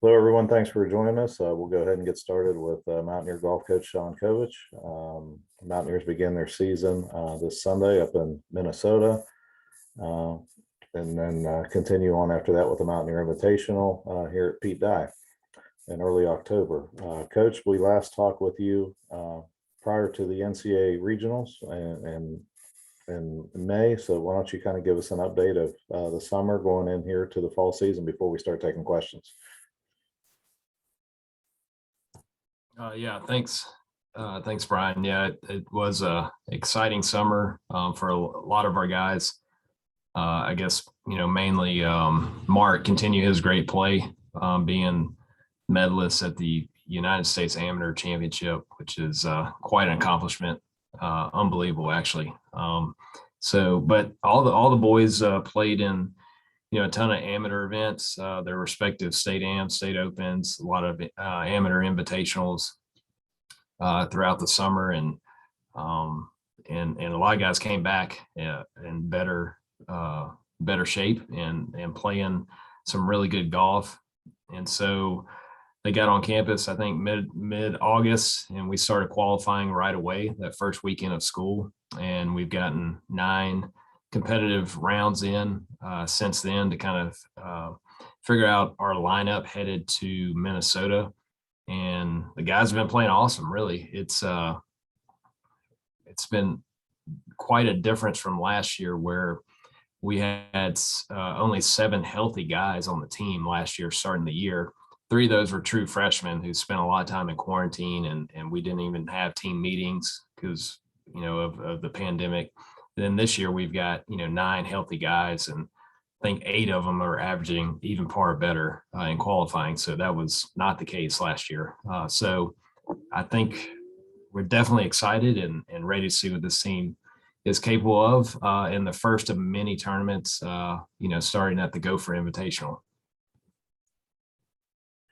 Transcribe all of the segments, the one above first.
Hello, everyone. Thanks for joining us. We'll go ahead and get started with Mountaineer golf coach Sean Covich. Mountaineers begin their season this Sunday up in Minnesota, uh, and then continue on after that with the Mountaineer Invitational here at Pete Dye in early October. Coach, we last talked with you prior to the NCAA regionals and in May. So why don't you kind of give us an update of the summer going in here to the fall season before we start taking questions? Yeah, thanks. Thanks, Brian. Yeah, it was a exciting summer for a lot of our guys. I guess, mainly Mark continue his great play, being medalist at the United States Amateur Championship, which is quite an accomplishment. Unbelievable, actually. But all the boys played in a ton of amateur events, their respective state opens, a lot of amateur invitationals throughout the summer, and a lot of guys came back in better shape and playing some really good golf. And so they got on campus, I think mid August, and we started qualifying right away that first weekend of school, and we've gotten 9 competitive rounds in since then to kind of figure out our lineup headed to Minnesota. And the guys have been playing awesome. Really, it's been quite a difference from last year, where we had only 7 healthy guys on the team last year starting the year. 3 of those were true freshmen who spent a lot of time in quarantine, and we didn't even have team meetings because of the pandemic. Then this year we've got 9 healthy guys, and I think 8 of them are averaging even par better in qualifying. So that was not the case last year. So I think we're definitely excited and ready to see what this team is capable of in the first of many tournaments, starting at the Gopher Invitational.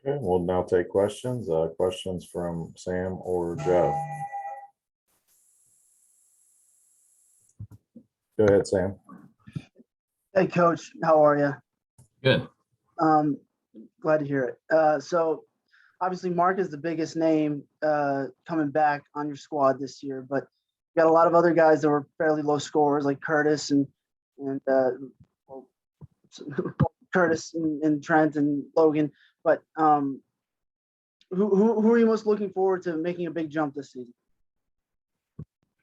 Okay, we'll now take questions. Questions from Sam or Joe. Go ahead, Sam. Hey, Coach. How are you? Good. Glad to hear it. So obviously Mark is the biggest name coming back on your squad this year, but you got a lot of other guys that were fairly low scorers like Curtis and Curtis and Trent and Logan. But who are you most looking forward to making a big jump this season?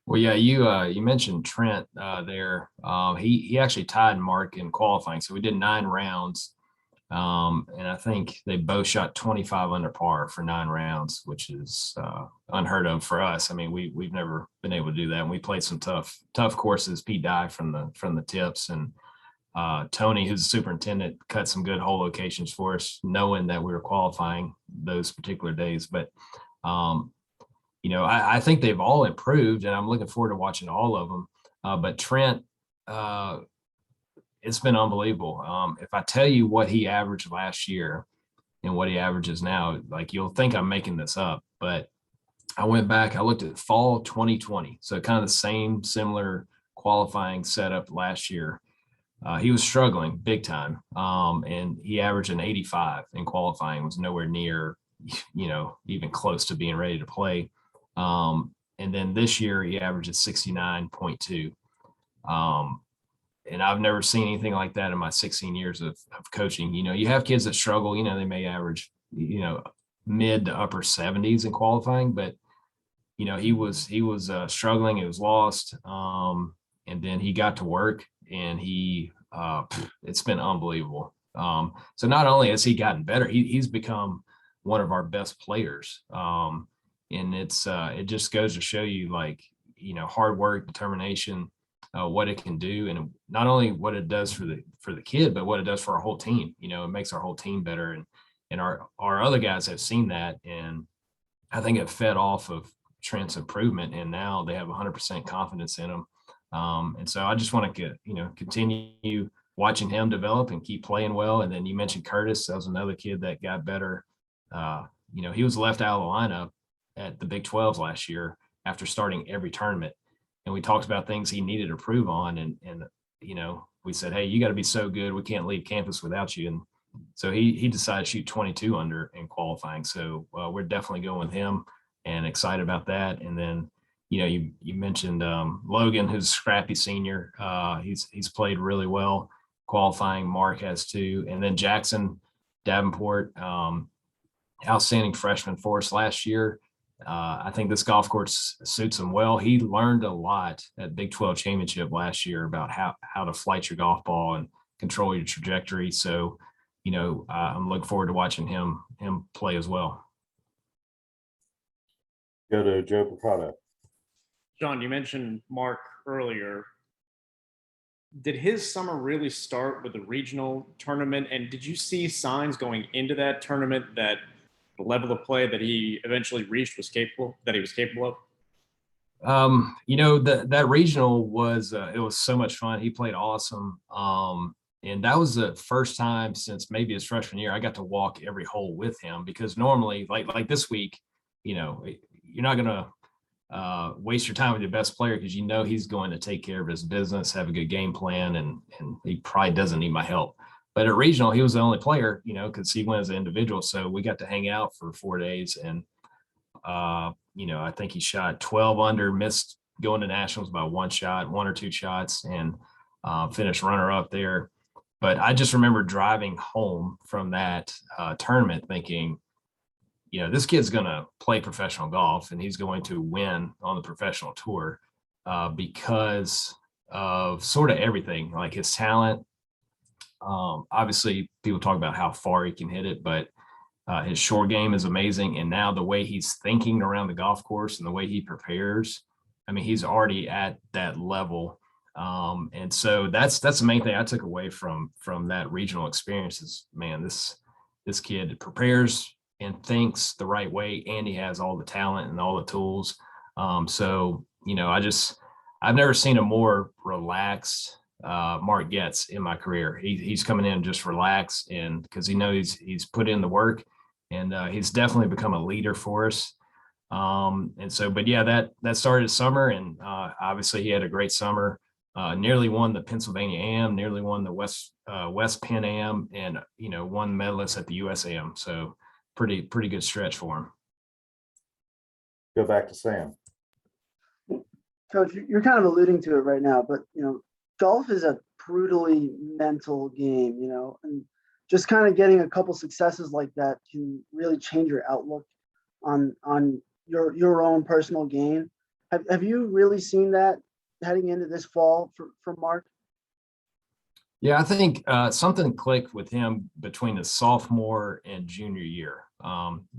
Well, yeah, you mentioned Trent there. He actually tied Mark in qualifying, so we did 9 rounds, and I think they both shot 25 under par for 9 rounds, which is unheard of for us. I mean, we've never been able to do that, and we played some tough courses. Pete Dye from the tips, and Tony, who's the superintendent, cut some good hole locations for us, knowing that we were qualifying those particular days. But I think they've all improved, and I'm looking forward to watching all of them. But Trent, it's been unbelievable. If I tell you what he averaged last year and what he averages now, like, you'll think I'm making this up. But I went back, I looked at fall 2020, so kind of the similar qualifying setup last year. He was struggling big time, and he averaged an 85 in qualifying, was nowhere near, even close to being ready to play. And then this year he averages 69.2. And I've never seen anything like that in my 16 years of coaching. You have kids that struggle, they may average, mid to upper 70s in qualifying, but he was struggling. He was lost. And then he got to work, and it's been unbelievable. So not only has he gotten better, he's become one of our best players. And it just goes to show you, hard work, determination, what it can do, and not only what it does for the kid, but what it does for our whole team. It makes our whole team better, and our other guys have seen that, and I think it fed off of Trent's improvement, and now they have 100% confidence in him. And so I just want to continue watching him develop and keep playing well. And then you mentioned Curtis. That was another kid that got better. He was left out of the lineup at the Big 12s last year after starting every tournament. And we talked about things he needed to improve on. And we said, hey, you got to be so good. We can't leave campus without you. And So he decided to shoot 22 under in qualifying. So we're definitely going with him and excited about that. And then, you mentioned Logan, who's a scrappy senior. He's played really well qualifying. Mark has too. And then Jackson Davenport, outstanding freshman for us last year. I think this golf course suits him well. He learned a lot at Big 12 Championship last year about how to flight your golf ball and control your trajectory. So, I'm looking forward to watching him play as well. Go to Joe Picato. John, you mentioned Mark earlier. Did his summer really start with the regional tournament? And did you see signs going into that tournament that the level of play that he eventually reached was capable of? That regional was it was so much fun. He played awesome. And that was the first time since maybe his freshman year I got to walk every hole with him, because normally like this week, you're not gonna waste your time with your best player, because he's going to take care of his business, have a good game plan, and he probably doesn't need my help. But at regional, he was the only player, because he went as an individual. So we got to hang out for 4 days, and I think he shot 12 under, missed going to nationals by one or two shots, and finished runner up there. But I just remember driving home from that tournament thinking, this kid's going to play professional golf and he's going to win on the professional tour because of sort of everything, like his talent. Obviously, people talk about how far he can hit it, but his short game is amazing. And now the way he's thinking around the golf course and the way he prepares, he's already at that level. And so that's the main thing I took away from that regional experience is, man, this kid prepares and thinks the right way, and he has all the talent and all the tools. I've never seen a more relaxed Mark Getz in my career. He's coming in just relaxed, and because he knows he's put in the work, and he's definitely become a leader for us. That started his summer, and obviously he had a great summer. Nearly won the Pennsylvania Am, nearly won the West Penn Am, and won medalist at the US Am. So pretty good stretch for him. Go back to Sam. Coach, you're kind of alluding to it right now, but golf is a brutally mental game, and just kind of getting a couple successes like that can really change your outlook on your own personal game. Have you really seen that heading into this fall for Mark? Yeah, I think something clicked with him between his sophomore and junior year.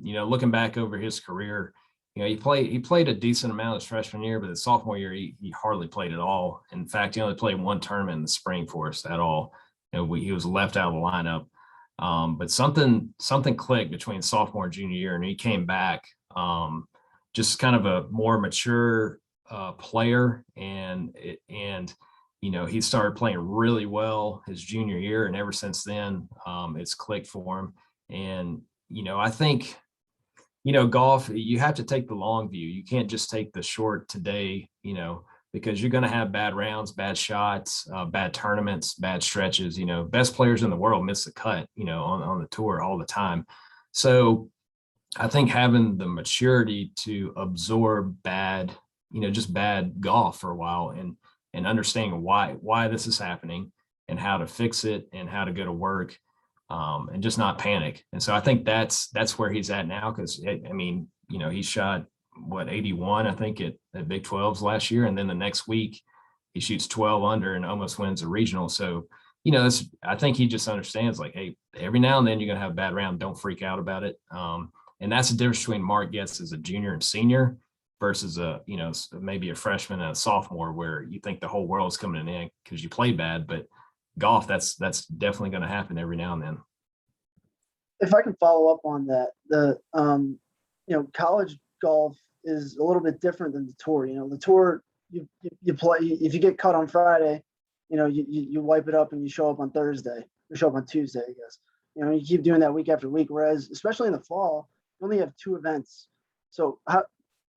Looking back over his career, he played a decent amount his freshman year, but his sophomore year he hardly played at all. In fact, he only played one tournament in the spring for us at all. He was left out of the lineup. But something clicked between sophomore and junior year, and he came back just kind of a more mature player, and he started playing really well his junior year, and ever since then it's clicked for him. And I think golf, you have to take the long view. You can't just take the short today, because you're going to have bad rounds, bad shots, bad tournaments, bad stretches. Best players in the world miss the cut on the tour all the time. So I think having the maturity to absorb bad golf for a while, and understanding why this is happening and how to fix it and how to go to work, and just not panic. And so I think that's where he's at now, because he shot 81, I think, at Big 12s last year, and then the next week he shoots 12 under and almost wins a regional. So I think he just understands, like, hey, every now and then you're gonna have a bad round, don't freak out about it. And that's the difference between Mark Getz as a junior and senior versus maybe a freshman and a sophomore, where you think the whole world's coming in because you play bad. But golf, that's definitely going to happen every now and then. If I can follow up on that, the college golf is a little bit different than the tour. The tour, you play, if you get cut on Friday, you wipe it up and you show up on Thursday, or show up on Tuesday, I guess. You keep doing that week after week. Whereas, especially in the fall, you only have 2 events. So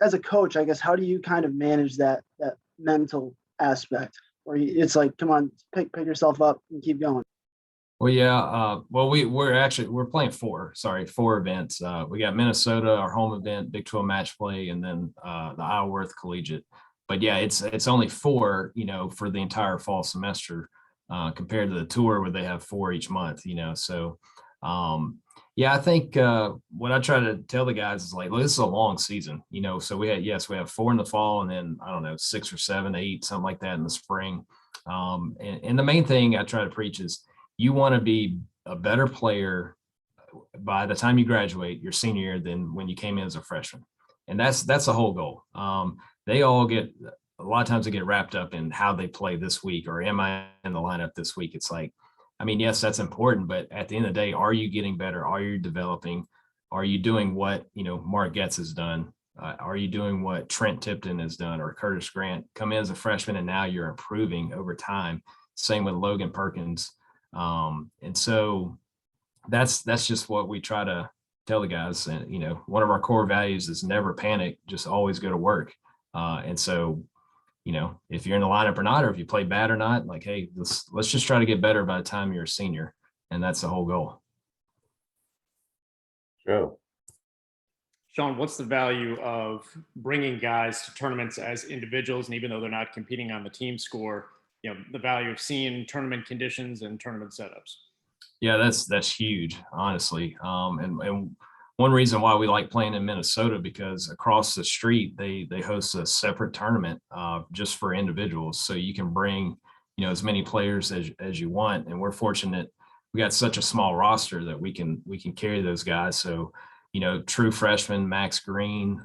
as a coach, I guess, how do you kind of manage that mental aspect, where it's like, come on, pick yourself up and keep going? Well, yeah. We're playing four events. We got Minnesota, our home event, Big 12 match play, and then the Isleworth Collegiate. But yeah, it's only four, for the entire fall semester, compared to the tour where they have four each month. So yeah, I think what I try to tell the guys is like, look, this is a long season. So we have four in the fall, and then I don't know, 6 or 7, 8, something like that in the spring. And the main thing I try to preach is you want to be a better player by the time you graduate your senior year than when you came in as a freshman. And that's the whole goal. They all get a lot of times they get wrapped up in how they play this week or am I in the lineup this week? It's like, I mean, yes, that's important, but at the end of the day, are you getting better? Are you developing? Are you doing what, Mark Getz has done? Are you doing what Trent Tipton has done or Curtis Grant? Come in as a freshman and now you're improving over time. Same with Logan Perkins. And so that's just what we try to tell the guys. And one of our core values is never panic, just always go to work. And so, if you're in the lineup or not, or if you play bad or not, like, hey, let's just try to get better by the time you're a senior, and that's the whole goal. Joe. Sean, what's the value of bringing guys to tournaments as individuals, and even though they're not competing on the team score, the value of seeing tournament conditions and tournament setups? Yeah, that's huge, honestly. And one reason why we like playing in Minnesota, because across the street they host a separate tournament just for individuals, so you can bring as many players as you want. And we're fortunate we got such a small roster that we can carry those guys. So true freshmen Max Green,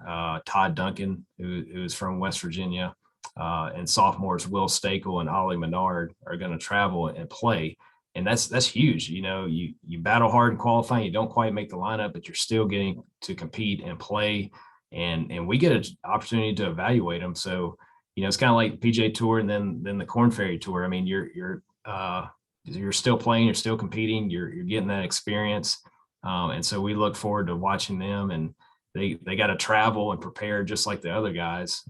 Todd Duncan, who's from West Virginia, and sophomores Will Stakel and Ollie Menard are going to travel and play. And that's huge. You battle hard in qualifying, you don't quite make the lineup, but you're still getting to compete and play. And we get an opportunity to evaluate them. So, it's kind of like PJ Tour and then the Corn Ferry Tour. I mean, you're still playing, you're still competing, you're getting that experience. And so we look forward to watching them, and they got to travel and prepare just like the other guys.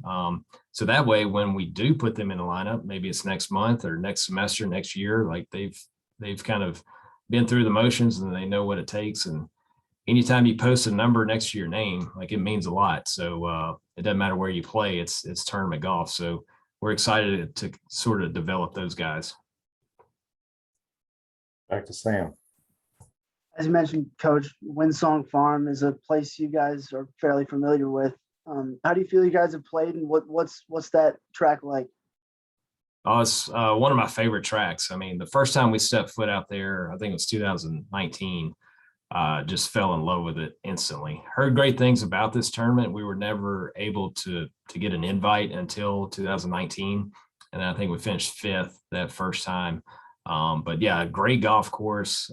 So that way, when we do put them in the lineup, maybe it's next month or next semester, next year, like they've kind of been through the motions and they know what it takes. And anytime you post a number next to your name, like, it means a lot. So it doesn't matter where you play, it's tournament golf. So we're excited to sort of develop those guys. Back to Sam. As you mentioned, Coach, Windsong Farm is a place you guys are fairly familiar with. How do you feel you guys have played, and what's that track like? Oh, it's one of my favorite tracks. I mean, the first time we stepped foot out there, I think it was 2019, just fell in love with it instantly. Heard great things about this tournament. We were never able to get an invite until 2019. And I think we finished 5th that first time. But yeah, great golf course.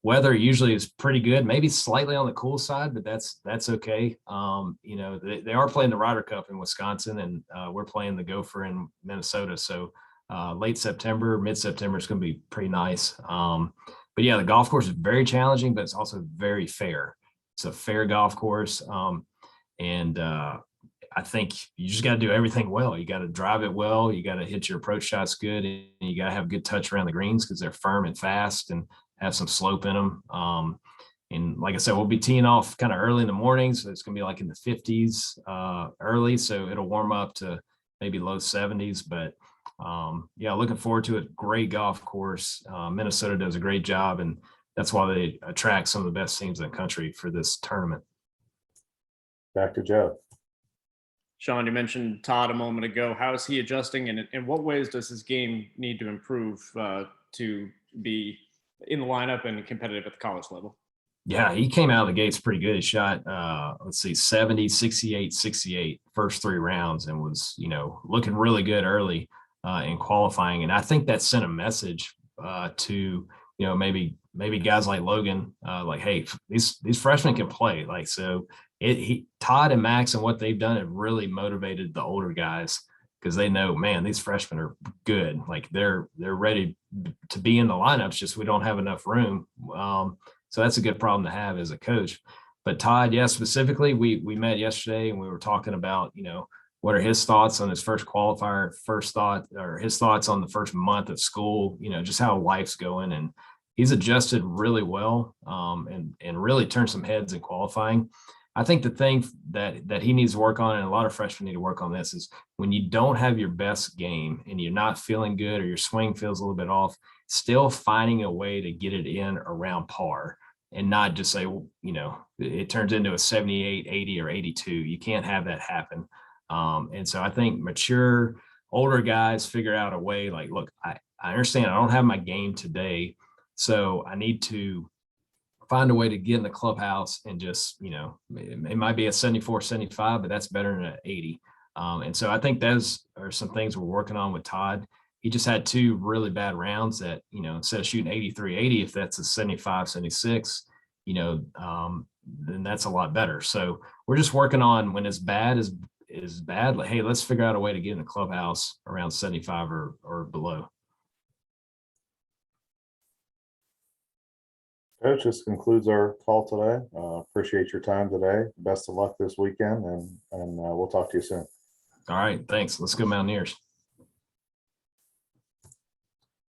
Weather usually is pretty good, maybe slightly on the cool side, but that's okay. They are playing the Ryder Cup in Wisconsin, and we're playing the Gopher in Minnesota. So late September, mid-September is going to be pretty nice. But yeah, the golf course is very challenging, but it's also very fair. It's a fair golf course. And I think you just got to do everything well. You got to drive it well. You got to hit your approach shots good, and you got to have good touch around the greens because they're firm and fast and have some slope in them. And like I said, we'll be teeing off kind of early in the morning. So it's going to be like in the 50s early. So it'll warm up to maybe low 70s. But yeah, looking forward to it. Great golf course. Minnesota does a great job, and that's why they attract some of the best teams in the country for this tournament. Back to Joe. Sean, you mentioned Todd a moment ago. How is he adjusting, and in what ways does his game need to improve to be in the lineup and competitive at the college level? Yeah, he came out of the gates pretty good. He shot, 70, 68, 68 first 3 rounds, and was, looking really good early in qualifying. And I think that sent a message to, maybe guys like Logan, like, hey, these freshmen can play. Like, so Todd and Max and what they've done have really motivated the older guys, because they know, man, these freshmen are good. Like, they're ready to be in the lineups, just we don't have enough room. So that's a good problem to have as a coach. But Todd, yeah, specifically, we met yesterday and we were talking about, what are his thoughts on his first qualifier, his thoughts on the first month of school, just how life's going. And he's adjusted really well, and really turned some heads in qualifying. I think the thing that he needs to work on, and a lot of freshmen need to work on this, is when you don't have your best game and you're not feeling good or your swing feels a little bit off, still finding a way to get it in around par and not just say, well, it turns into a 78, 80, or 82. You can't have that happen. And so I think mature, older guys figure out a way like, look, I understand I don't have my game today, so I need to find a way to get in the clubhouse and just, it might be a 74, 75, but that's better than an 80. And so I think those are some things we're working on with Todd. He just had 2 really bad rounds that, instead of shooting 83, 80, if that's a 75, 76, then that's a lot better. So we're just working on when it's bad is bad. Like, hey, let's figure out a way to get in the clubhouse around 75 or below. Coach, this concludes our call today. Appreciate your time today. Best of luck this weekend, and we'll talk to you soon. All right, thanks. Let's go Mountaineers.